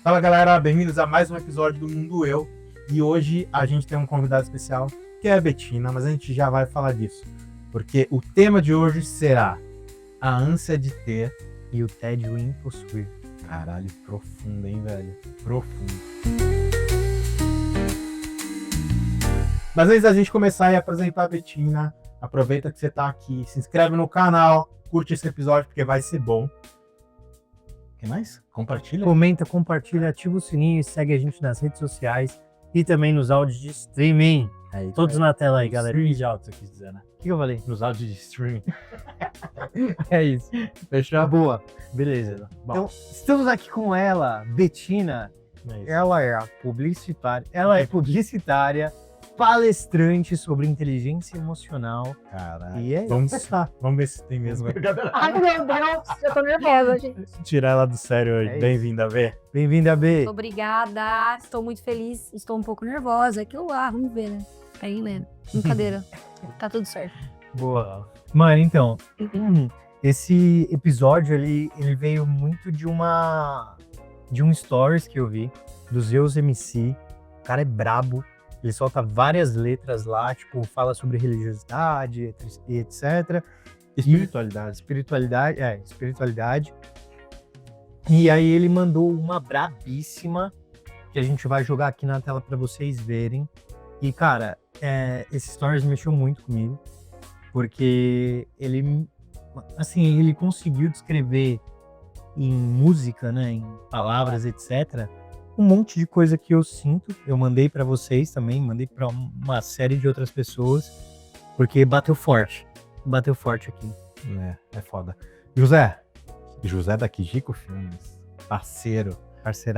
Fala galera, bem-vindos a mais um episódio do Mundo Eu. E hoje a gente tem um convidado especial, que é a Betina, mas a gente já vai falar disso. Porque o tema de hoje será a ânsia de ter e o tédio em possuir. Caralho, profundo, hein, velho? Profundo. Mas antes da gente começar e apresentar a Betina, aproveita que você tá aqui, se inscreve no canal, curte esse episódio porque vai ser bom. O que mais? Compartilha? Comenta, compartilha, ativa o sininho e segue a gente nas redes sociais e também nos áudios de streaming. Aí, todos na tela aí, galera. Streaming de áudio, você quis dizer, né? O que eu falei? Nos áudios de streaming. É isso. Fechou? Boa. Beleza. Bom. Então, estamos aqui com ela, Betina. É isso. Ela é publicitária. Ela é publicitária, palestrante sobre inteligência emocional. Caralho. E é Vamos isso. Vamos ver se tem mesmo. Ai, meu Deus, eu tô nervosa, gente. Tirar ela do sério hoje. É isso. Bem-vinda, Bê. Bem-vinda, B. Obrigada, estou muito feliz, estou um pouco nervosa. Vamos ver, né? Aí, né? Brincadeira. Tá tudo certo. Boa. Mano, então, esse episódio ele veio muito de um stories que eu vi do Zeus MC. O cara é brabo. Ele solta várias letras lá, tipo, fala sobre religiosidade e etc. Espiritualidade. E aí ele mandou uma brabíssima que a gente vai jogar aqui na tela para vocês verem. E, cara, esse stories mexeu muito comigo, porque ele conseguiu descrever em música, né, em palavras, etc., um monte de coisa que eu sinto. Eu mandei pra vocês também, mandei pra uma série de outras pessoas, porque bateu forte aqui. É foda. José da Kijiko Filmes. Parceiraço.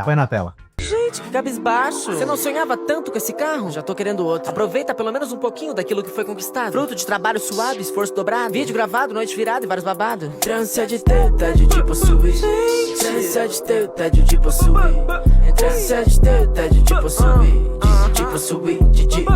Põe na tela. Gente, que cabisbaixo. Você não sonhava tanto com esse carro? Já tô querendo outro. Aproveita pelo menos um pouquinho daquilo que foi conquistado. Fruto de trabalho suado, esforço dobrado. Vídeo gravado, noite virada e vários babados. Trânsito de ter, tédio de possuir. Trânsito de ter, tédio de possuir. Trânsito de ter, tédio de possuir. De possuir,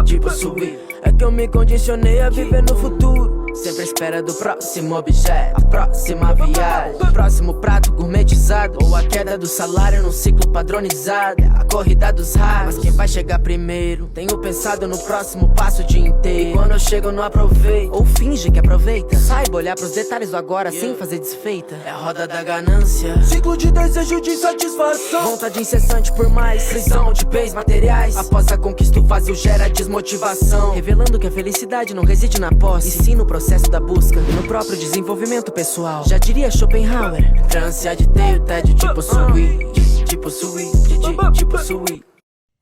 de possuir. É que eu me condicionei a viver no futuro. Sempre à espera do próximo objeto, a próxima viagem, o próximo prato gourmetizado, ou a queda do salário num ciclo padronizado. A corrida dos raros, mas quem vai chegar primeiro? Tenho pensado no próximo passo o dia inteiro. E quando eu chego eu não aproveito, ou finge que aproveita. Saiba olhar pros detalhes do agora sem fazer desfeita. É a roda da ganância, ciclo de desejo de satisfação. Vontade incessante por mais, prisão de bens materiais. Após a conquista o vazio gera desmotivação, revelando que a felicidade não reside na posse, e sim no processo da busca, no próprio desenvolvimento pessoal. Já diria Schopenhauer, ânsia de ter, o tédio de possuir. De possuir, de possuir.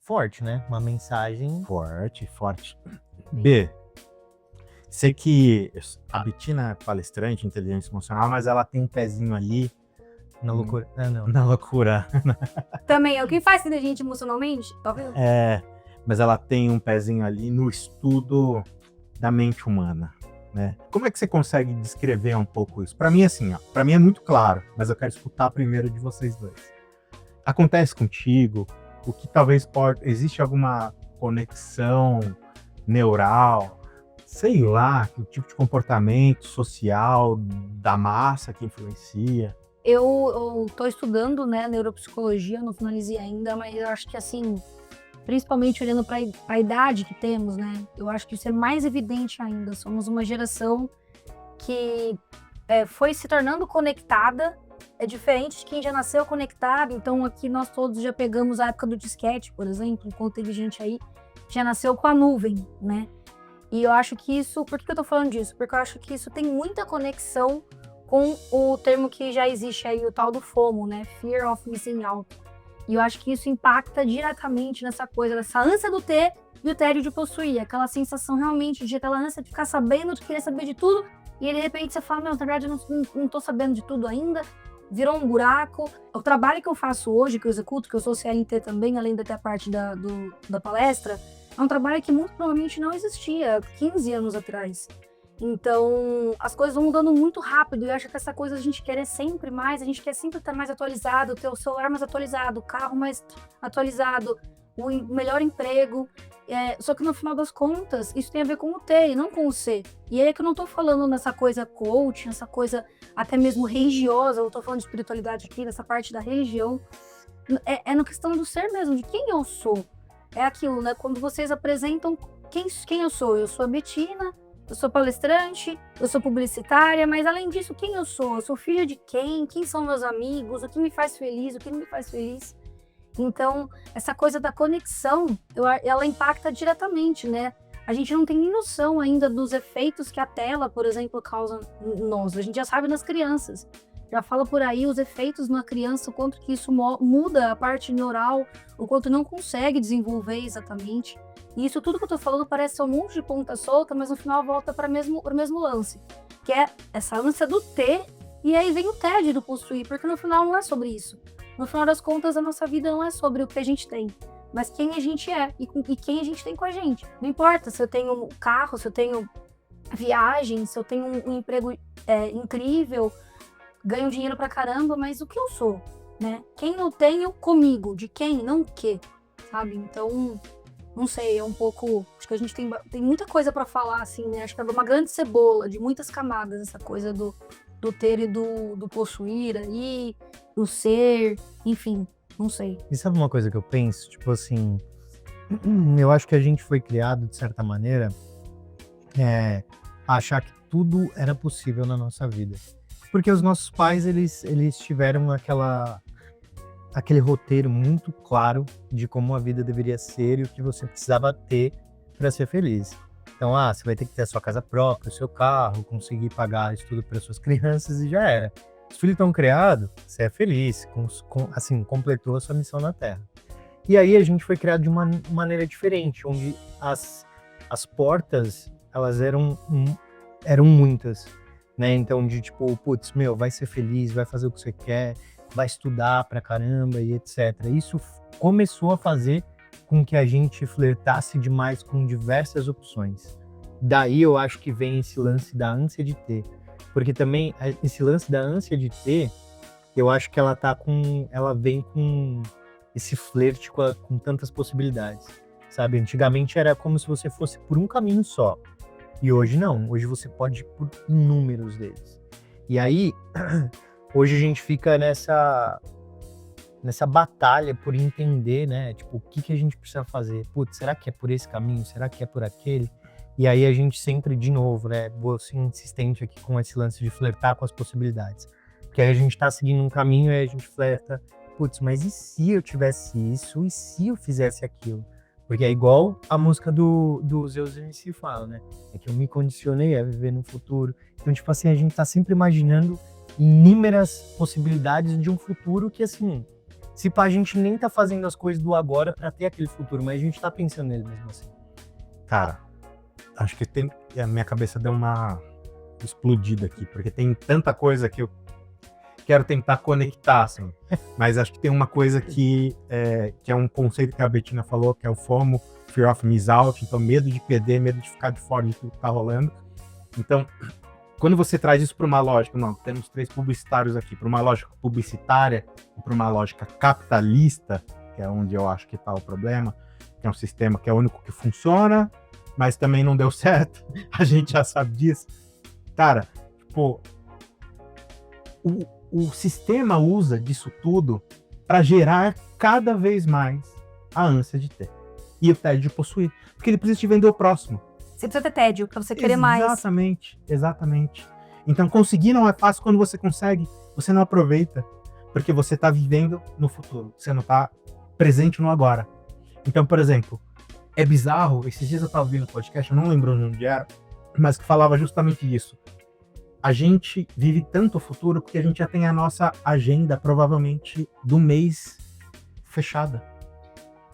Forte, né? Uma mensagem Forte. B. Sei que a Betina é palestrante, inteligência emocional, mas ela tem um pezinho ali na loucura. Não. na loucura. Também é o que faz a gente emocionalmente, talvez. Mas ela tem um pezinho ali no estudo da mente humana, né? Como é que você consegue descrever um pouco isso? Para mim, assim, para mim é muito claro, mas eu quero escutar primeiro de vocês dois. Acontece contigo? O que talvez existe alguma conexão neural? Sei lá, que tipo de comportamento social da massa que influencia? Eu tô estudando, né, neuropsicologia, não finalizei ainda, mas eu acho que, assim, principalmente olhando para a idade que temos, né, eu acho que isso é mais evidente ainda. Somos uma geração que foi se tornando conectada, é diferente de quem já nasceu conectado. Então aqui nós todos já pegamos a época do disquete, por exemplo, enquanto teve gente aí que já nasceu com a nuvem, né? E eu acho que isso, por que eu tô falando disso? Porque eu acho que isso tem muita conexão com o termo que já existe aí, o tal do FOMO, né? Fear of Missing Out. E eu acho que isso impacta diretamente nessa coisa, dessa ânsia do ter e o tédio de possuir. Aquela sensação realmente de aquela ânsia de ficar sabendo, de querer saber de tudo, e aí, de repente você fala, na verdade eu não tô sabendo de tudo ainda, virou um buraco. O trabalho que eu faço hoje, que eu executo, que eu sou CLT também, além da parte da palestra, é um trabalho que muito provavelmente não existia 15 anos atrás. Então, as coisas vão mudando muito rápido, e eu acho que essa coisa a gente quer sempre mais, a gente quer sempre estar mais atualizado, ter o celular mais atualizado, o carro mais atualizado, o melhor emprego. Só que no final das contas, isso tem a ver com o T e não com o C. E aí é que eu não tô falando nessa coisa coach, nessa coisa até mesmo religiosa, eu tô falando de espiritualidade aqui, nessa parte da religião. É na questão do ser mesmo, de quem eu sou. É aquilo, né? Quando vocês apresentam quem eu sou. Eu sou a Betina, eu sou palestrante, eu sou publicitária, mas além disso, quem eu sou? Eu sou filha de quem? Quem são meus amigos? O que me faz feliz? O que não me faz feliz? Então, essa coisa da conexão, ela impacta diretamente, né? A gente não tem nem noção ainda dos efeitos que a tela, por exemplo, causa em nós. A gente já sabe nas crianças. Já fala por aí os efeitos na criança, o quanto que isso muda a parte neural, o quanto não consegue desenvolver exatamente. E isso tudo que eu tô falando parece ser um monte de ponta solta, mas no final volta para o mesmo lance. Que é essa ânsia do ter, e aí vem o tédio do possuir, porque no final não é sobre isso. No final das contas, a nossa vida não é sobre o que a gente tem, mas quem a gente é e quem a gente tem com a gente. Não importa se eu tenho um carro, se eu tenho viagem, se eu tenho um emprego incrível, ganho dinheiro pra caramba, mas o que eu sou, né? Quem eu tenho comigo, de quem, não o quê, sabe? Então, não sei, é um pouco... Acho que a gente tem muita coisa pra falar, assim, né? Acho que é uma grande cebola de muitas camadas, essa coisa do ter e do possuir aí, do ser, enfim, não sei. E sabe uma coisa que eu penso? Tipo assim, eu acho que a gente foi criado, de certa maneira, a achar que tudo era possível na nossa vida. Porque os nossos pais, eles tiveram aquele roteiro muito claro de como a vida deveria ser e o que você precisava ter para ser feliz. Então, você vai ter que ter a sua casa própria, o seu carro, conseguir pagar estudo para suas crianças e já era. Os filhos estão criados, você é feliz, assim, completou a sua missão na Terra. E aí a gente foi criado de uma maneira diferente, onde as portas, elas eram muitas, né? Então, de tipo, putz, vai ser feliz, vai fazer o que você quer, vai estudar pra caramba e etc. Isso começou a fazer com que a gente flertasse demais com diversas opções. Daí eu acho que vem esse lance da ânsia de ter. Porque também esse lance da ânsia de ter, eu acho que ela vem com esse flerte com tantas possibilidades, sabe? Antigamente era como se você fosse por um caminho só. E hoje não, hoje você pode ir por inúmeros deles. E aí, hoje a gente fica nessa batalha por entender, né? Tipo, o que a gente precisa fazer? Putz, será que é por esse caminho? Será que é por aquele? E aí a gente sempre, de novo, né? Vou ser insistente aqui com esse lance de flertar com as possibilidades. Porque aí a gente tá seguindo um caminho e aí a gente flerta. Putz, mas e se eu tivesse isso? E se eu fizesse aquilo? Porque é igual a música do Zeus MC fala, né? É que eu me condicionei a viver no futuro. Então, tipo assim, a gente tá sempre imaginando inúmeras possibilidades de um futuro que, assim, se pá, a gente nem tá fazendo as coisas do agora pra ter aquele futuro, mas a gente tá pensando nele mesmo assim. Cara, acho que a minha cabeça deu uma explodida aqui, porque tem tanta coisa que eu quero tentar conectar, assim. Mas acho que tem uma coisa que é um conceito que a Betina falou, que é o FOMO, Fear of Miss Out, então medo de perder, medo de ficar de fora de tudo que tá rolando. Então, quando você traz isso para uma lógica, temos 3 publicitários aqui, para uma lógica publicitária e para uma lógica capitalista, que é onde eu acho que está o problema, que é um sistema que é o único que funciona, mas também não deu certo, a gente já sabe disso. Cara, tipo, o sistema usa disso tudo para gerar cada vez mais a ânsia de ter e o tédio de possuir, porque ele precisa te vender o próximo. Você precisa ter tédio pra você querer mais. Exatamente. Então conseguir não é fácil. Quando você consegue, você não aproveita, porque você tá vivendo no futuro, você não tá presente no agora. Então, por exemplo, é bizarro, esses dias eu tava ouvindo um podcast, eu não lembro onde era, mas que falava justamente disso. A gente vive tanto o futuro porque a gente já tem a nossa agenda, provavelmente, do mês fechada.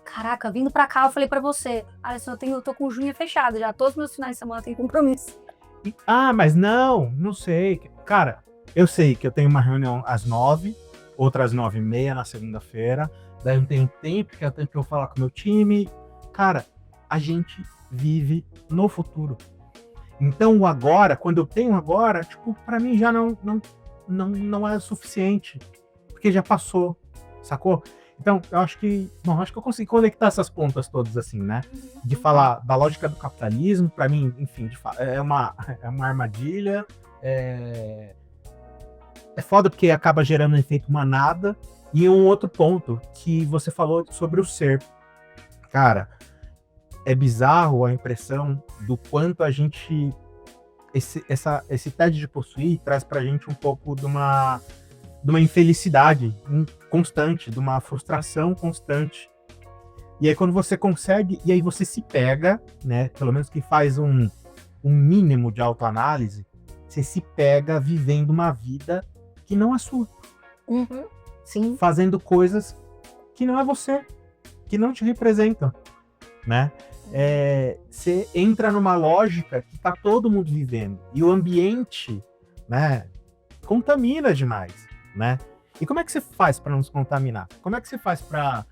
Caraca, vindo pra cá, eu falei pra você, Alisson, eu tô com junho fechado já, todos os meus finais de semana tem compromisso. Mas não sei. Cara, eu sei que eu tenho uma reunião às 9, outra às 9h30 na segunda-feira, daí eu não tenho tempo, que é o tempo que eu vou falar com o meu time. Cara, a gente vive no futuro. Então o agora, quando eu tenho agora, tipo, pra mim já não é suficiente, porque já passou, sacou? Então, eu acho que eu consegui conectar essas pontas todas, assim, né? De falar da lógica do capitalismo, pra mim, enfim, é uma armadilha, é foda porque acaba gerando um efeito manada, E um outro ponto que você falou sobre o ser. Cara, é bizarro a impressão do quanto a gente... Esse tédio de possuir traz pra gente um pouco de uma infelicidade constante, de uma frustração constante. E aí quando você consegue, e aí você se pega, né? Pelo menos que faz um mínimo de autoanálise, você se pega vivendo uma vida que não é sua. Uhum. Sim. Fazendo coisas que não é você, que não te representam, né? Você entra numa lógica que tá todo mundo vivendo. E o ambiente, né, contamina demais, né? E como é que você faz para não se contaminar? Como é que você faz para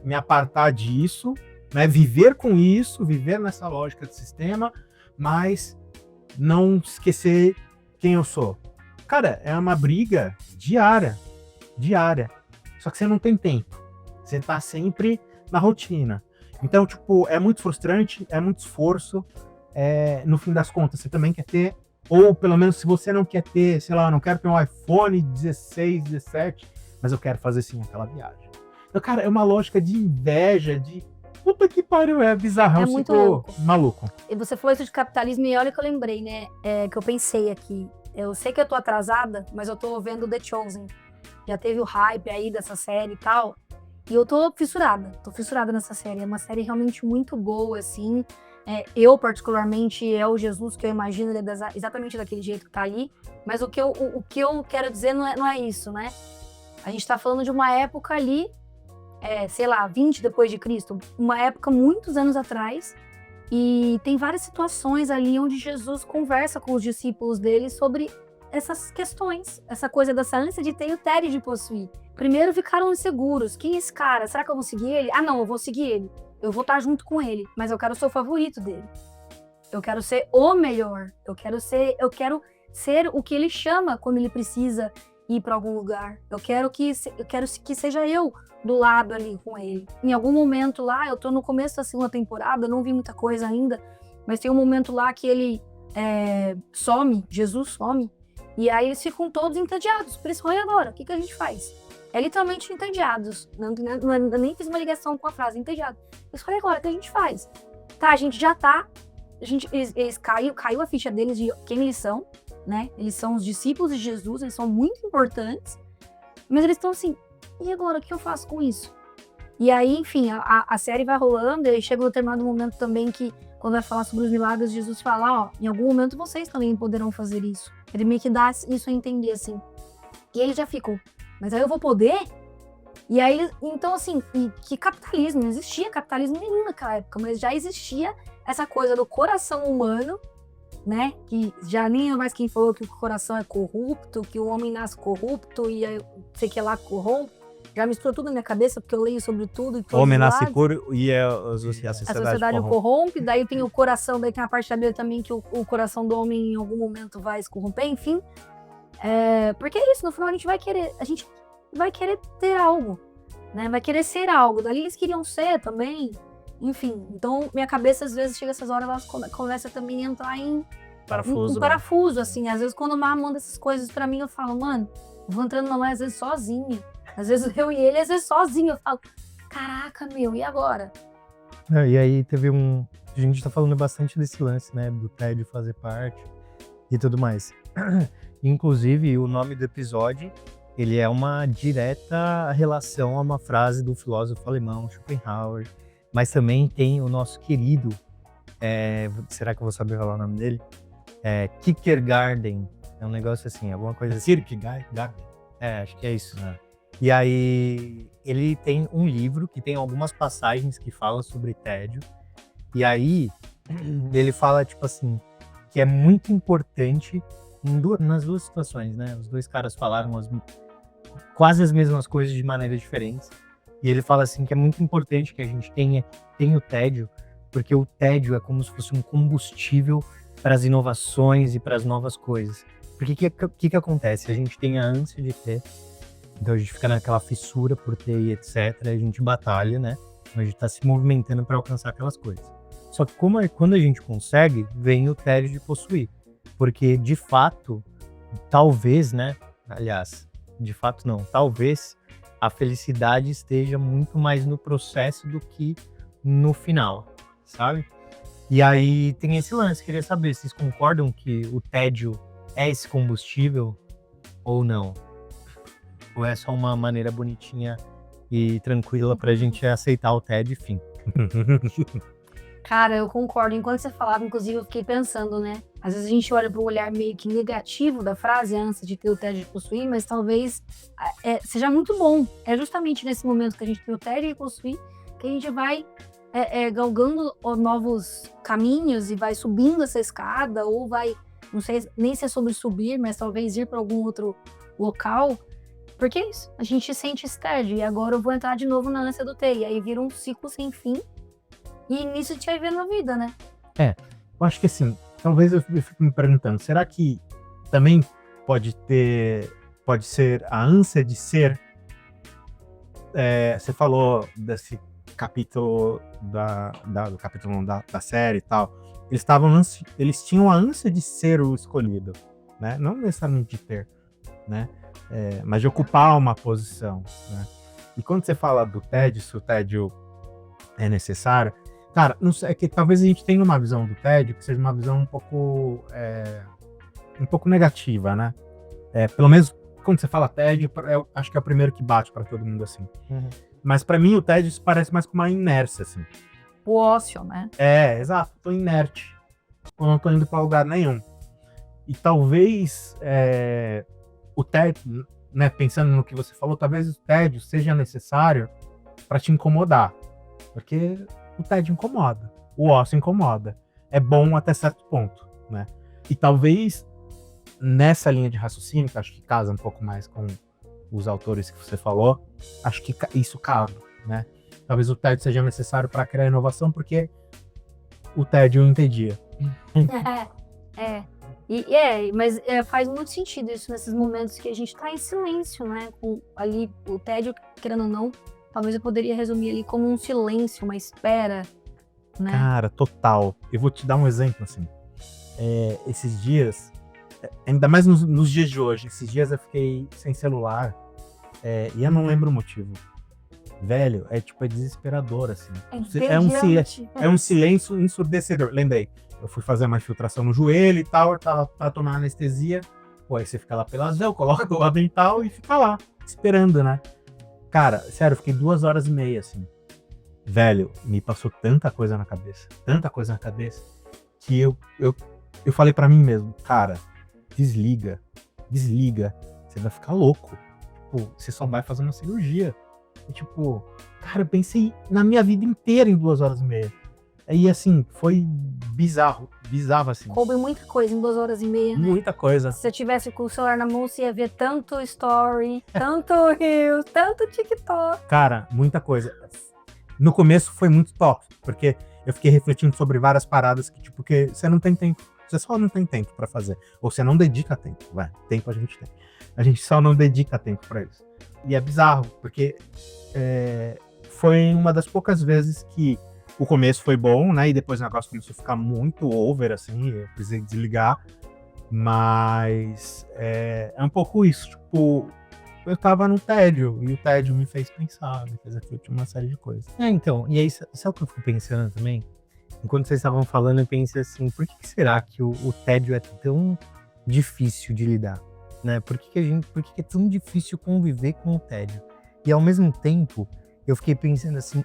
me apartar disso, né? Viver com isso, viver nessa lógica de sistema, mas não esquecer quem eu sou? Cara, é uma briga diária. Só que você não tem tempo. Você tá sempre na rotina. Então, tipo, é muito frustrante, é muito esforço. No fim das contas, você também quer ter, ou pelo menos se você não quer ter, sei lá, não quero ter um iPhone 16, 17, mas eu quero fazer sim aquela viagem. Então, cara, é uma lógica de inveja, de puta que pariu, é bizarrão, É muito louco. Maluco. E você falou isso de capitalismo e olha que eu lembrei, né? Que eu pensei aqui. Eu sei que eu tô atrasada, mas eu tô vendo The Chosen. Já teve o hype aí dessa série e tal. E eu tô fissurada nessa série. É uma série realmente muito boa, assim. Eu, particularmente, é o Jesus que eu imagino, ele é exatamente daquele jeito que tá ali. Mas o que eu quero dizer não é isso, né? A gente tá falando de uma época ali, sei lá, 20 depois de Cristo. Uma época muitos anos atrás. E tem várias situações ali onde Jesus conversa com os discípulos dele sobre essas questões, essa coisa dessa ânsia de ter e o tédio de possuir. Primeiro ficaram inseguros. Quem é esse cara? Será que eu vou seguir ele? Ah, não, eu vou seguir ele. Eu vou estar junto com ele, mas eu quero ser o favorito dele. Eu quero ser o melhor. Eu quero ser o que ele chama quando ele precisa ir para algum lugar. Eu quero que seja eu do lado ali com ele. Em algum momento lá, eu tô no começo da segunda temporada, não vi muita coisa ainda, mas tem um momento lá que ele some, Jesus some, e aí eles ficam todos entediados. Por isso, olha agora, o que a gente faz? É literalmente entediados. Eu nem fiz uma ligação com a frase, entediado. Eles falam, agora, o que a gente faz? Tá, a gente já tá, eles caiu a ficha deles de quem eles são, né? Eles são os discípulos de Jesus, eles são muito importantes, mas eles estão assim, e agora, o que eu faço com isso? E aí, enfim, a série vai rolando, e chega um determinado momento também que, quando vai falar sobre os milagres, Jesus fala, em algum momento vocês também poderão fazer isso. Ele meio que dá isso a entender, assim. E eles já ficam, mas aí eu vou poder? E aí, então assim, que capitalismo, não existia capitalismo nenhum naquela época, mas já existia essa coisa do coração humano, né, que já nem é mais quem falou que o coração é corrupto, que o homem nasce corrupto e sei que lá corrompe, já misturou tudo na minha cabeça, porque eu leio sobre tudo e todos O homem os nasce lados. puro e a A sociedade sociedade o corrompe, daí tem o coração, daí tem a parte da Bíblia também que o coração do homem em algum momento vai se corromper, enfim. Porque é isso, no final a gente vai querer ter algo, né? Vai querer ser algo. Dali eles queriam ser também, enfim. Então minha cabeça às vezes chega essas horas, ela começa também a entrar em Parafuso. parafuso, assim. Às vezes quando o Mar manda essas coisas pra mim, eu falo, mano, eu vou entrando numa às vezes sozinha. Às vezes eu e ele, às vezes sozinho. Eu falo, caraca, meu, e agora? E aí teve a gente tá falando bastante desse lance, né, do tédio fazer parte e tudo mais. Inclusive, o nome do episódio, ele é uma direta relação a uma frase do filósofo alemão Schopenhauer, mas também tem o nosso querido, será que eu vou saber falar o nome dele? Kierkegaard, é um negócio assim, alguma coisa assim. Kierkegaard? Acho que é isso. E aí, ele tem um livro que tem algumas passagens que falam sobre tédio. E aí, ele fala, tipo assim, que é muito importante nas duas situações, né? Os dois caras falaram quase as mesmas coisas de maneiras diferentes. E ele fala assim que é muito importante que a gente tenha o tédio, porque o tédio é como se fosse um combustível para as inovações e para as novas coisas. Porque o que acontece? A gente tem a ânsia de ter, então a gente fica naquela fissura por ter e etc. A gente batalha, né? A gente tá se movimentando para alcançar aquelas coisas. Só que quando a gente consegue, vem o tédio de possuir. Porque, de fato, talvez, né? Aliás, de fato não. Talvez a felicidade esteja muito mais no processo do que no final, sabe? E aí tem esse lance, queria saber, vocês concordam que o tédio é esse combustível ou não? Ou é só uma maneira bonitinha e tranquila pra gente aceitar o tédio e fim? Cara, eu concordo. Enquanto você falava, inclusive, eu fiquei pensando, né? Às vezes a gente olha para o olhar meio que negativo da frase, a ânsia de ter o tédio de possuir, mas talvez seja muito bom. É justamente nesse momento que a gente tem o tédio de possuir que a gente vai galgando novos caminhos e vai subindo essa escada, ou vai, não sei nem se é sobre subir, mas talvez ir para algum outro local. Porque é isso, a gente sente esse tédio e agora eu vou entrar de novo na ânsia do ter. E aí vira um ciclo sem fim. E nisso a gente vai vivendo a vida, né? Eu acho que assim, talvez eu fique me perguntando, será que também pode ser a ânsia de ser, você falou desse capítulo do capítulo 1 da série e tal, eles tinham a ânsia de ser o escolhido, né? Não necessariamente de ter, né? Mas de ocupar uma posição, né? E quando você fala do tédio, se o tédio é necessário, cara, não sei, é que talvez a gente tenha uma visão do tédio que seja uma visão um pouco negativa, né? Pelo menos quando você fala tédio, eu acho que é o primeiro que bate pra todo mundo assim. Uhum. Mas pra mim o tédio se parece mais com uma inércia, assim. O ócio, né? Exato, tô inerte. Eu não tô indo pra lugar nenhum. E talvez o tédio, né, pensando no que você falou, talvez o tédio seja necessário pra te incomodar. Porque o tédio incomoda, o ócio incomoda. É bom até certo ponto, né? E talvez nessa linha de raciocínio, que acho que casa um pouco mais com os autores que você falou, acho que isso cabe, né? Talvez o tédio seja necessário para criar inovação, porque o tédio entendia. Mas faz muito sentido isso nesses momentos que a gente tá em silêncio, né? Ali, o tédio, querendo ou não, talvez eu poderia resumir ali como um silêncio, uma espera, né? Cara, total. Eu vou te dar um exemplo, assim. Esses dias, ainda mais nos dias de hoje, esses dias eu fiquei sem celular, e eu não lembro o motivo. Velho, é desesperador, assim. É um silêncio ensurdecedor. Lembrei, eu fui fazer uma infiltração no joelho e tal, eu tava pra tomar anestesia. Pô, aí você fica lá pelas véu, coloca o avental e fica lá, esperando, né? Cara, sério, eu fiquei 2h30, assim. Velho, me passou tanta coisa na cabeça, que eu falei pra mim mesmo, cara, desliga, você vai ficar louco. Tipo, você só vai fazer uma cirurgia. E, tipo, cara, eu pensei na minha vida inteira em 2h30. E assim, foi bizarro, assim. Coube muita coisa em 2h30, né? Muita coisa. Se você tivesse com o celular na mão, você ia ver tanto story, tanto Reels, tanto TikTok. Cara, muita coisa. No começo foi muito top, porque eu fiquei refletindo sobre várias paradas que você não tem tempo. Você só não tem tempo pra fazer. Ou você não dedica tempo. Tempo a gente tem. A gente só não dedica tempo pra isso. E é bizarro, porque foi uma das poucas vezes que o começo foi bom, né? E depois o negócio começou a ficar muito over, assim. Eu precisei desligar. Mas é um pouco isso. Tipo, eu tava no tédio. E o tédio me fez pensar, me fez refletir uma série de coisas. Então, e aí, sabe o que eu fico pensando também? Enquanto vocês estavam falando, eu pensei assim, por que será que o tédio é tão difícil de lidar? Né? Por que é tão difícil conviver com o tédio? E ao mesmo tempo, eu fiquei pensando assim,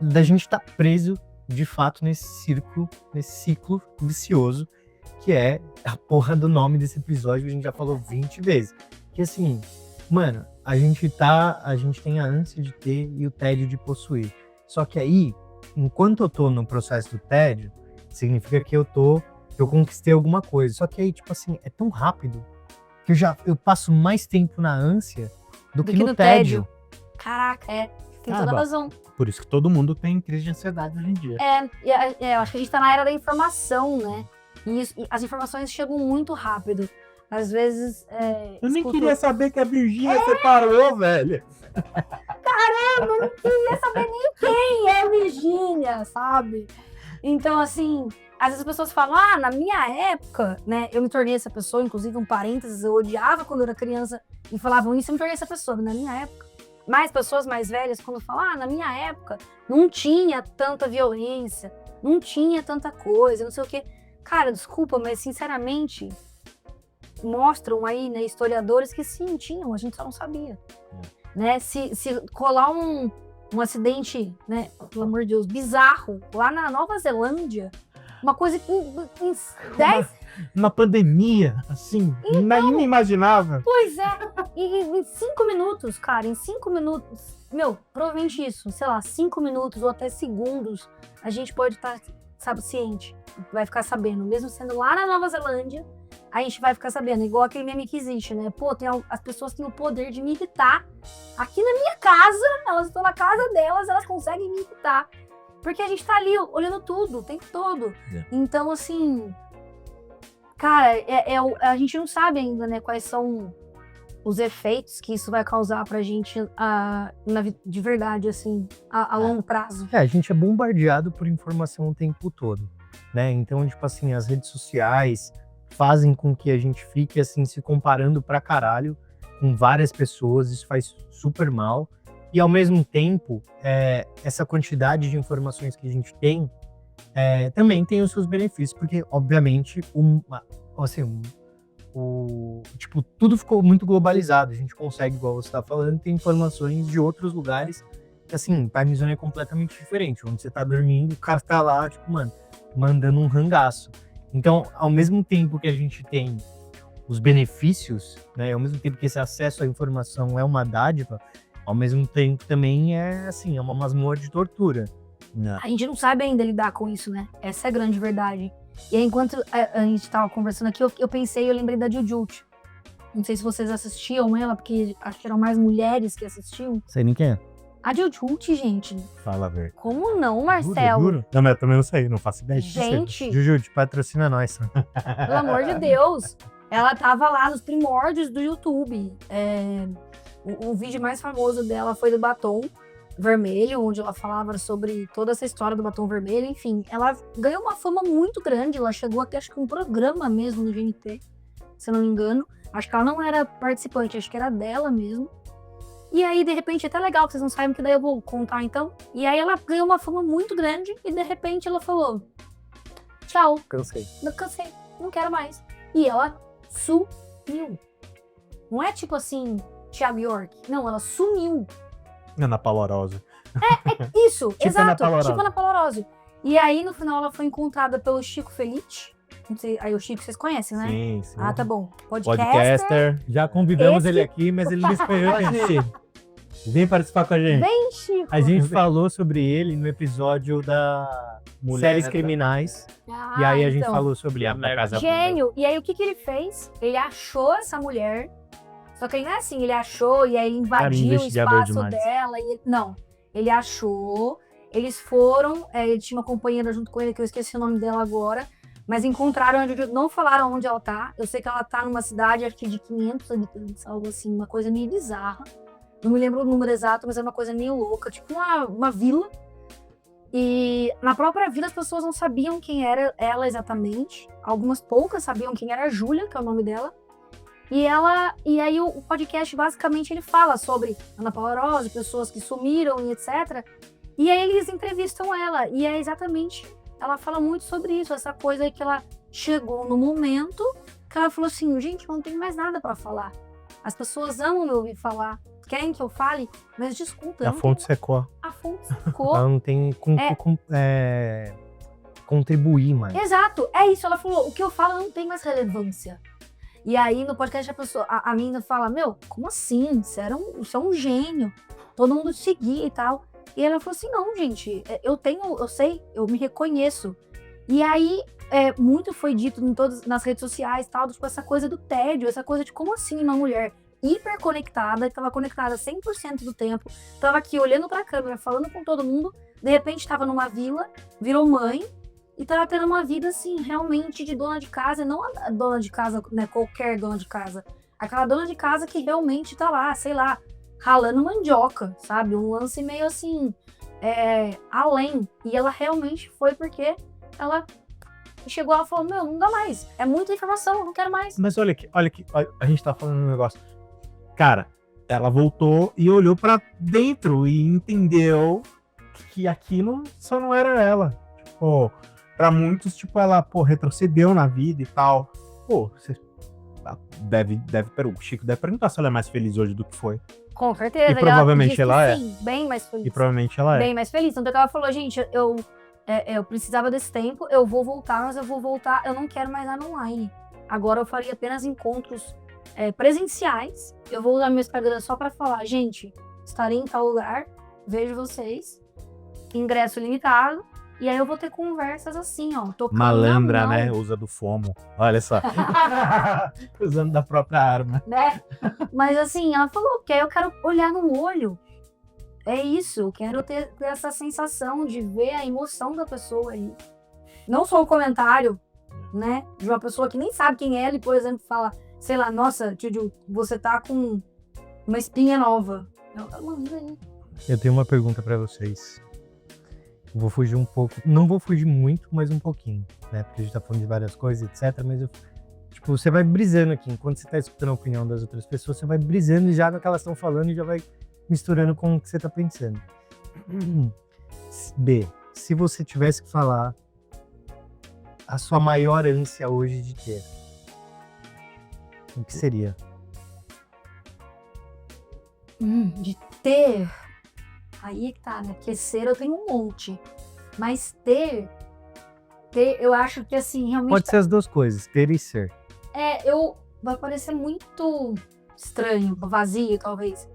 da gente estar preso, de fato, nesse ciclo vicioso, que é a porra do nome desse episódio, que a gente já falou 20 vezes. Que assim, mano, a gente tem a ânsia de ter e o tédio de possuir. Só que aí, enquanto eu tô no processo do tédio, significa que eu conquistei alguma coisa. Só que aí, tipo assim, é tão rápido que eu passo mais tempo na ânsia do que no tédio. Caraca, tem toda a razão. Por isso que todo mundo tem crise de ansiedade hoje em dia. Eu acho que a gente tá na era da informação, né? E as informações chegam muito rápido. Às vezes... eu nem queria saber que a Virgínia separou, velho. Caramba, eu não queria saber nem quem é Virgínia, sabe? Então, assim, às vezes as pessoas falam, na minha época, né, eu me tornei essa pessoa, inclusive um parênteses, eu odiava quando eu era criança e falavam isso, eu me tornei essa pessoa, na minha época. Mas pessoas mais velhas, quando falam, na minha época, não tinha tanta violência, não tinha tanta coisa, não sei o quê. Cara, desculpa, mas sinceramente, mostram aí, né, historiadores que sim, tinham, a gente só não sabia. Né? Se colar um acidente, né, pelo amor de Deus, bizarro, lá na Nova Zelândia, uma coisa que em 10... Uma pandemia, assim, inimaginável. Pois é, e em 5 minutos, cara, em 5 minutos, provavelmente isso, sei lá, 5 minutos ou até segundos, a gente pode estar, ciente, vai ficar sabendo, mesmo sendo lá na Nova Zelândia, a gente vai ficar sabendo, igual aquele meme que existe, né? Pô, as pessoas têm o poder de me irritar aqui na minha casa, elas estão na casa delas, elas conseguem me irritar, porque a gente tá ali olhando tudo, o tempo todo. Então, assim... Cara, a gente não sabe ainda, né, quais são os efeitos que isso vai causar pra gente de verdade, assim, a longo prazo. A gente é bombardeado por informação o tempo todo, né? Então, tipo assim, as redes sociais fazem com que a gente fique, assim, se comparando pra caralho com várias pessoas, isso faz super mal. E, ao mesmo tempo, essa quantidade de informações que a gente tem, também tem os seus benefícios, porque, obviamente, tipo, tudo ficou muito globalizado. A gente consegue, igual você tá falando, ter informações de outros lugares que, assim, time zone é completamente diferente. Onde você tá dormindo, o cara tá lá, tipo, mano, mandando um rangaço. Então, ao mesmo tempo que a gente tem os benefícios, né, ao mesmo tempo que esse acesso à informação é uma dádiva, ao mesmo tempo também é uma masmorra de tortura. A gente não sabe ainda lidar com isso, né? Essa é a grande verdade. E aí, enquanto a gente tava conversando aqui, eu lembrei da Jujutsu. Não sei se vocês assistiam ela, porque acho que eram mais mulheres que assistiam. Sei nem quem é. A Jujutsu, gente. Fala a verdade. Como não, Marcelo? Juro? Não, mas eu também não sei, não faço ideia. Gente, Jujutsu, patrocina nós. pelo amor de Deus. Ela tava lá nos primórdios do YouTube. O vídeo mais famoso dela foi do batom vermelho, onde ela falava sobre toda essa história do batom vermelho. Enfim, ela ganhou uma fama muito grande. Ela chegou até, acho que um programa mesmo no GNT, se eu não me engano. Acho que ela não era participante, acho que era dela mesmo. E aí, de repente, é até legal que vocês não sabem, que daí eu vou contar então. E aí ela ganhou uma fama muito grande e de repente ela falou: tchau. Cansei. Cansei, não quero mais. E ela sumiu. Não é tipo assim, Thiago York. Não, ela sumiu. Ana Paula Arósio. Isso, Tipo exato. Ana Paula Arósio. Tipo Ana Paula Arósio. E aí, no final, ela foi encontrada pelo Chico Felice. Não sei, aí o Chico vocês conhecem, né? Sim, sim. Ah, tá bom. Podcaster. Já convidamos Esse- ele aqui, mas ele não escolheu a gente. Vem participar com a gente. Vem, Chico. A gente falou sobre ele no episódio da Séries Criminais. Ah, E aí a gente então. falou sobre a Casa Gênio. E aí, o que ele fez? Ele achou essa mulher. Só que não é assim, ele achou e aí ele invadiu o investigador espaço demais. dela. Não, ele achou, eles foram, ele tinha uma companheira junto com ele, que eu esqueci o nome dela agora, mas encontraram, não falaram onde ela tá. Eu sei que ela tá numa cidade, acho que de 500 habitantes, algo assim, uma coisa meio bizarra. Não me lembro o número exato, mas é uma coisa meio louca, tipo uma vila. E na própria vila as pessoas não sabiam quem era ela exatamente. Algumas poucas sabiam quem era a Júlia, que é o nome dela. E aí o podcast basicamente ele fala sobre Ana Paula Arósio, pessoas que sumiram e etc. E aí eles entrevistam ela. E é exatamente, ela fala muito sobre isso, essa coisa aí que ela chegou no momento que ela falou assim, gente, não tem mais nada pra falar. As pessoas amam me ouvir falar, querem que eu fale, mas desculpa. eu A não fonte tenho- secou. A fonte secou. Ela não tem contribuir mais. Exato, é isso. Ela falou, o que eu falo não tem mais relevância. E aí no podcast a menina fala, como assim? Você é um gênio. Todo mundo te seguia e tal. E ela falou assim, não, gente, eu sei, eu me reconheço. E aí, muito foi dito nas redes sociais e tal, tipo, essa coisa do tédio, essa coisa de como assim uma mulher hiper conectada, que tava conectada 100% do tempo, tava aqui olhando pra câmera, falando com todo mundo, de repente tava numa vila, virou mãe, e tava tendo uma vida, assim, realmente de dona de casa, não a dona de casa, né, qualquer dona de casa. Aquela dona de casa que realmente tá lá, sei lá, ralando mandioca, sabe? Um lance meio assim, além. E ela realmente foi porque ela chegou lá e falou, meu, não dá mais. É muita informação, eu não quero mais. Mas olha aqui, a gente tá falando um negócio. Cara, ela voltou e olhou pra dentro e entendeu que aquilo só não era ela. Tipo, pra muitos, tipo, ela, retrocedeu na vida e tal. Pô, você o Chico deve perguntar se ela é mais feliz hoje do que foi. Com certeza. E provavelmente ela é. Sim, bem mais feliz. E provavelmente ela é. Bem mais feliz. Tanto que ela falou, gente, eu precisava desse tempo, eu vou voltar, mas eu vou voltar, eu não quero mais nada online. Agora eu faria apenas encontros presenciais. Eu vou usar meu Instagram só pra falar, gente, estarei em tal lugar, vejo vocês, ingresso limitado, e aí eu vou ter conversas assim, ó, tocando Malandra, na mão, né? Usa do FOMO. Olha só. Usando da própria arma. né? Mas assim, ela falou que aí eu quero olhar no olho. É isso, eu quero ter essa sensação de ver a emoção da pessoa aí. Não só o comentário, né? De uma pessoa que nem sabe quem é ela e, por exemplo, fala, sei lá, nossa, Tio, você tá com uma espinha nova. Eu tenho uma pergunta pra vocês. Eu vou fugir um pouco, não vou fugir muito, mas um pouquinho, né? Porque a gente tá falando de várias coisas, etc. Mas você vai brisando aqui, enquanto você tá escutando a opinião das outras pessoas, você vai brisando já no que elas estão falando e já vai misturando com o que você tá pensando. B, se você tivesse que falar a sua maior ânsia hoje de ter, o que seria? De ter. Aí é que tá, né? Porque ser eu tenho um monte. Mas ter, eu acho que assim, realmente. Pode ser as duas coisas, ter e ser. Vai parecer muito estranho, vazio, talvez.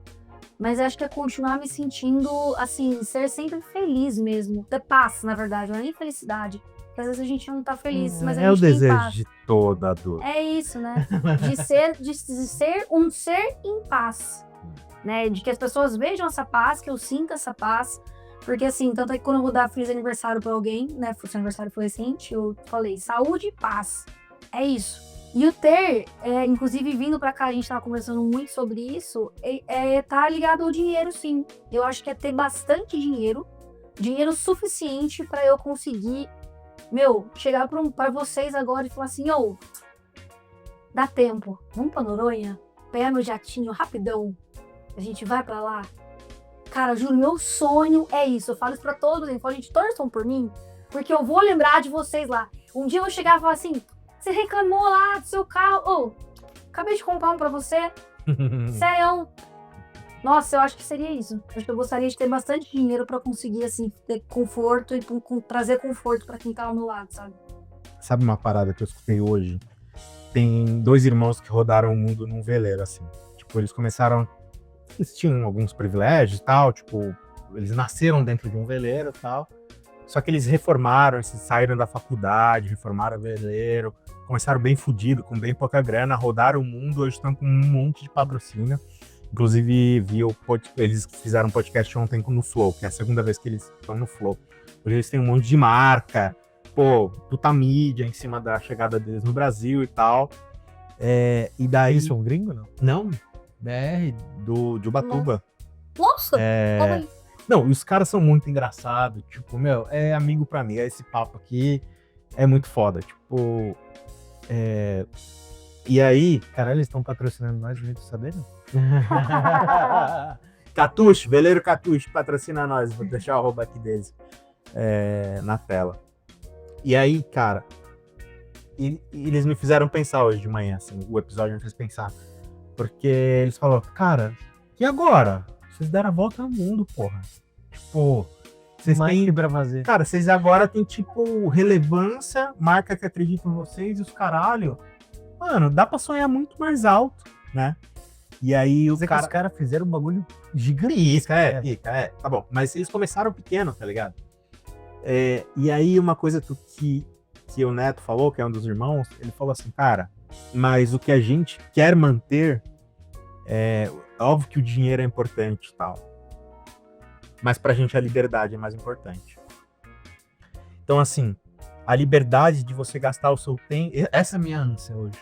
Mas acho que é continuar me sentindo, assim, ser sempre feliz mesmo. Ter paz, na verdade, não é nem felicidade. Porque às vezes a gente não tá feliz, mas a gente É o tem desejo paz. de toda adulta. É isso, né? De ser um ser em paz. Né? De que as pessoas vejam essa paz, que eu sinta essa paz. Porque assim, tanto é que quando eu vou dar feliz aniversário pra alguém, né? Seu aniversário foi recente, eu falei saúde e paz. É isso. E o ter, inclusive vindo pra cá, a gente tava conversando muito sobre isso, tá ligado ao dinheiro, sim. Eu acho que é ter bastante dinheiro suficiente pra eu conseguir, chegar pra vocês agora e falar assim, dá tempo, vamos pra Noronha, pegar meu jatinho rapidão, a gente vai pra lá. Cara, juro, meu sonho é isso, eu falo isso pra todos, eu falo, gente, torçam por mim, porque eu vou lembrar de vocês lá. Um dia eu vou chegar e falar assim, você reclamou lá do seu carro. Acabei de comprar um pra você. Sério. Nossa, eu acho que seria isso. Acho que eu gostaria de ter bastante dinheiro pra conseguir, assim, ter conforto e trazer conforto pra quem tá ao meu lado, sabe? Sabe uma parada que eu escutei hoje? Tem 2 irmãos que rodaram o mundo num veleiro, assim. Tipo, eles tinham alguns privilégios e tal, tipo, eles nasceram dentro de um veleiro e tal. Só que eles reformaram, eles saíram da faculdade, reformaram o veleiro, começaram bem fudido, com bem pouca grana, rodaram o mundo, hoje estão com um monte de patrocínio. Inclusive, eles fizeram um podcast ontem no Flow, que é a segunda vez que eles estão no Flow. Hoje eles têm um monte de marca, puta mídia em cima da chegada deles no Brasil e tal. E daí... Eles são gringo, não? Não, BR, de Ubatuba. Nossa! Calma aí. Não, e os caras são muito engraçados, tipo, é amigo pra mim, esse papo aqui é muito foda, tipo, e aí... Caralho, eles estão patrocinando nós, não tô sabendo? Catuche, Veleiro Catuche, patrocina nós, vou deixar o arroba aqui deles na tela. E aí, cara, e eles me fizeram pensar hoje de manhã, assim, o episódio me fez pensar, porque eles falaram, cara, e agora? Vocês deram a volta no mundo, porra. Tipo, vocês têm pra fazer. Cara, vocês agora têm, tipo, relevância, marca que acredita em vocês e os caralho. Mano, dá pra sonhar muito mais alto, né? E aí os caras fizeram um bagulho gigante. Tá bom. Mas eles começaram pequeno, tá ligado? E aí uma coisa que o Neto falou, que é um dos irmãos, ele falou assim, cara, mas o que a gente quer manter óbvio que o dinheiro é importante e tal. Mas pra gente a liberdade é mais importante. Então, assim, a liberdade de você gastar o seu tempo... Essa é a minha ânsia hoje.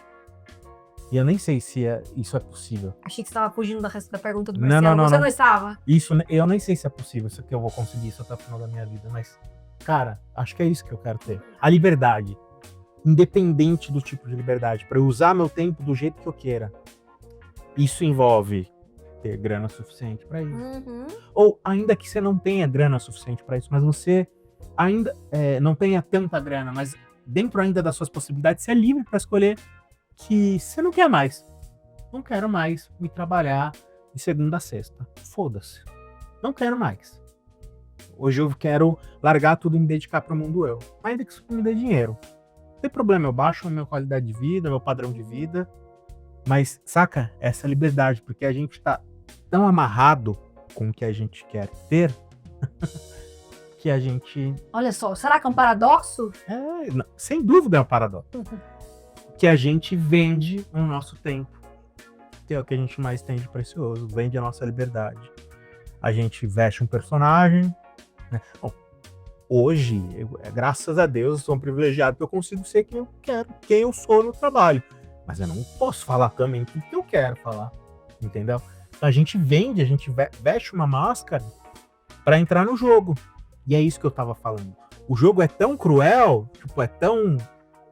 E eu nem sei se isso é possível. Achei que você estava fugindo da resto da pergunta do Não, Marcelo. não, Você não. não estava? Isso, eu nem sei se é possível, isso que eu vou conseguir isso até o final da minha vida, mas, cara, acho que é isso que eu quero ter. A liberdade. Independente do tipo de liberdade, para eu usar meu tempo do jeito que eu queira. Isso envolve ter grana suficiente para isso. Uhum. Ou ainda que você não tenha grana suficiente para isso, mas você ainda não tenha tanta grana, mas dentro ainda das suas possibilidades, você é livre para escolher que você não quer mais. Não quero mais me trabalhar de segunda a sexta. Foda-se. Não quero mais. Hoje eu quero largar tudo e me dedicar para o mundo eu. Ainda que isso me dê dinheiro. Não tem problema, eu baixo a minha qualidade de vida, meu padrão de vida. Mas, saca? Essa liberdade, porque a gente tá tão amarrado com o que a gente quer ter que a gente... Olha só, será que é um paradoxo? Sem dúvida é um paradoxo. Que a gente vende o nosso tempo. Que é o que a gente mais tem de precioso. Vende a nossa liberdade. A gente veste um personagem. Né? Bom, hoje, graças a Deus, eu sou um privilegiado que eu consigo ser quem eu quero, quem eu sou no trabalho. Mas eu não posso falar também tudo que eu quero falar. Entendeu? Então a gente vende, a gente veste uma máscara para entrar no jogo. E é isso que eu tava falando. O jogo é tão cruel, tipo, é tão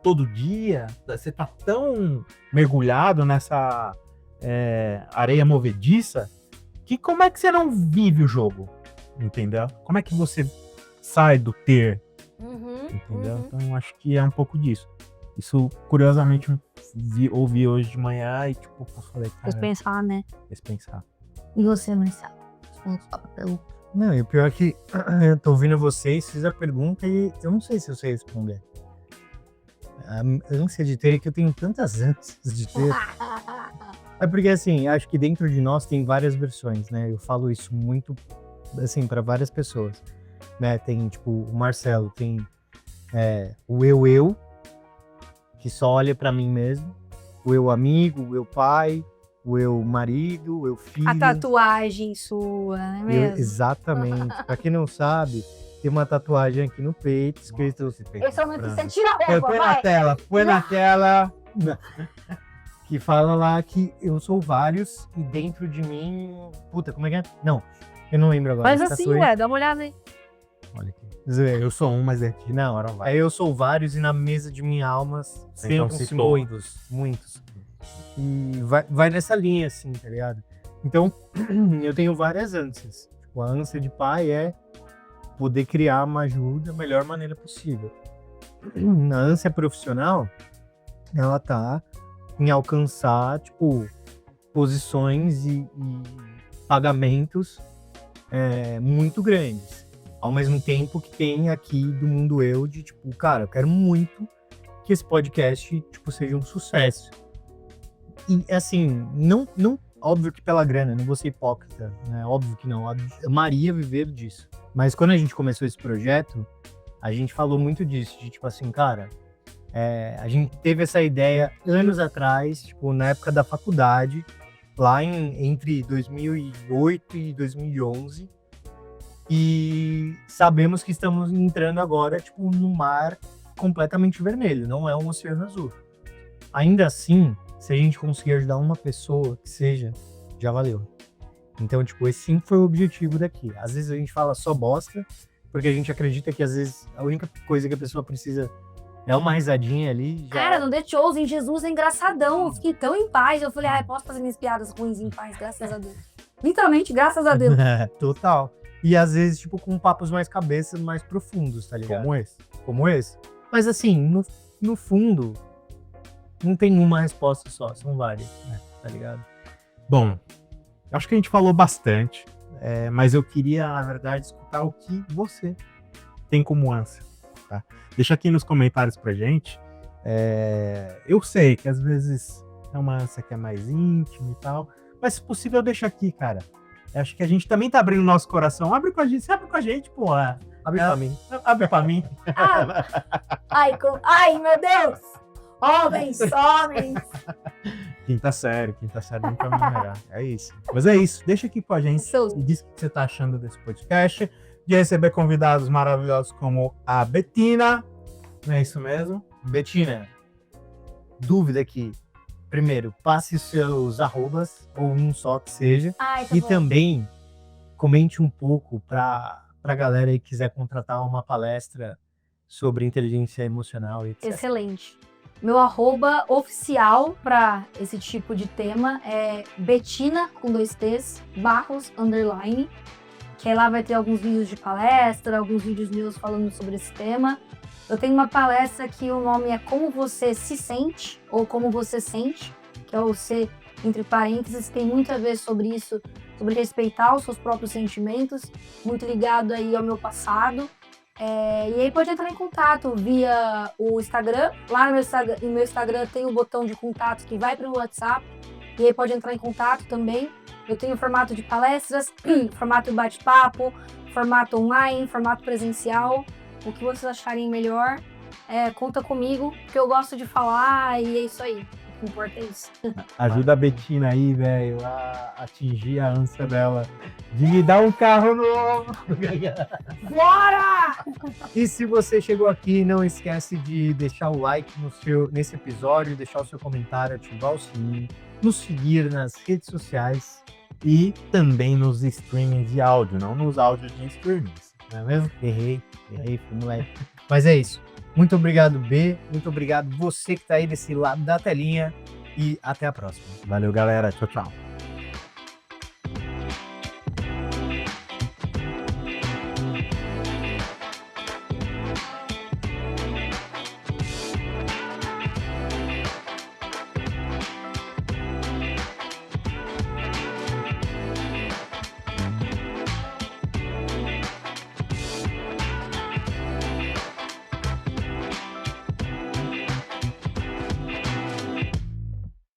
todo dia, você tá tão mergulhado nessa areia movediça, que como é que você não vive o jogo? Entendeu? Como é que você sai do ter? Entendeu? Então acho que é um pouco disso. Isso, curiosamente, ouvi hoje de manhã e, tipo, eu falei, cara... Fez pensar, né? Fez pensar. E você, Marcelo? Pelo... Não, e o pior é que eu tô ouvindo vocês, fiz a pergunta e eu não sei se eu sei responder. A ânsia de ter é que eu tenho tantas ânsias de ter. É porque, assim, acho que dentro de nós tem várias versões, né? Eu falo isso muito, assim, para várias pessoas, né? Tem, tipo, o Marcelo, tem o eu, que só olha para mim mesmo, o eu amigo, o eu pai, o eu marido, o eu filho. A tatuagem sua, não é mesmo? Exatamente. Pra quem não sabe, tem uma tatuagem aqui no peito, escrito... Esse é o momento que você tira a roupa, Põe na vai! tela, põe na tela. Que fala lá que eu sou vários e dentro de mim... Puta, como é que é? Não, eu não lembro agora. Faz Essa assim, tatuagem- ué, dá uma olhada aí. Olha aqui. Eu sou um, mas aqui na hora vai. Aí eu sou vários e na mesa de minha alma sentam-se muitos. E vai nessa linha, assim, tá ligado? Então, eu tenho várias ânsias. Tipo, a ânsia de pai é poder criar uma ajuda da melhor maneira possível. A ânsia profissional, ela tá em alcançar, tipo, posições e pagamentos muito grandes. Ao mesmo tempo que tem aqui do mundo eu de, tipo, cara, eu quero muito que esse podcast, tipo, seja um sucesso. E, assim, não óbvio que pela grana, não vou ser hipócrita, né? Óbvio que não. Eu amaria viver disso. Mas quando a gente começou esse projeto, a gente falou muito disso, de tipo assim, cara, a gente teve essa ideia anos atrás, tipo, na época da faculdade, lá entre 2008 e 2011, e sabemos que estamos entrando agora, tipo, num mar completamente vermelho, não é um oceano azul. Ainda assim, se a gente conseguir ajudar uma pessoa que seja, já valeu. Então, tipo, esse sim foi o objetivo daqui. Às vezes a gente fala só bosta, porque a gente acredita que às vezes a única coisa que a pessoa precisa é uma risadinha ali. Já... Cara, no The Chosen, Jesus é engraçadão. Eu fiquei tão em paz. Eu falei, posso fazer minhas piadas ruins em paz, graças a Deus. Literalmente, graças a Deus. Total. E às vezes, tipo, com papos mais cabeça, mais profundos, tá ligado? Como esse. Mas assim, no fundo, não tem uma resposta só, são várias, né? Tá ligado? Bom, acho que a gente falou bastante, mas eu queria, na verdade, escutar o que você tem como ânsia, tá? Deixa aqui nos comentários pra gente. Eu sei que às vezes é uma ânsia que é mais íntima e tal, mas se possível, deixa aqui, cara. Acho que a gente também tá abrindo o nosso coração. Abre com a gente, pô. Abre pra mim. Abre pra mim. Ai, meu Deus! Homens! Quinta série nunca me negar. É isso. Mas é isso. Deixa aqui com a gente e diz o que você tá achando desse podcast. De receber convidados maravilhosos como a Betina. Não é isso mesmo? Betina, dúvida aqui. primeiro, passe os seus arrobas, ou um só que seja. Ai, tá E bom. também comente um pouco para a galera aí que quiser contratar uma palestra sobre inteligência emocional e etc. Excelente. Meu arroba oficial para esse tipo de tema é Betina, com 2 T's, Barros, _, que aí lá vai ter alguns vídeos de palestra, alguns vídeos meus falando sobre esse tema. Eu tenho uma palestra que o nome é Como Você Se Sente, ou Como Você Sente, que é o C entre parênteses, tem muito a ver sobre isso, sobre respeitar os seus próprios sentimentos, muito ligado aí ao meu passado. E aí pode entrar em contato via o Instagram. Lá no meu Instagram tem o botão de contato que vai para o WhatsApp. E aí pode entrar em contato também. Eu tenho formato de palestras, formato bate-papo, formato online, formato presencial. O que vocês acharem melhor, conta comigo, porque eu gosto de falar e é isso aí. O que importa é isso. Ajuda a Betina aí, velho, a atingir a ânsia dela de me dar um carro novo. Bora! E se você chegou aqui, não esquece de deixar o like nesse episódio, deixar o seu comentário, ativar o sininho, nos seguir nas redes sociais. E também nos streamings de áudio, não nos áudios de streamings, não é mesmo? Errei, fui moleque. Mas é isso. Muito obrigado, B. Muito obrigado você que tá aí desse lado da telinha. E até a próxima. Valeu, galera. Tchau, tchau.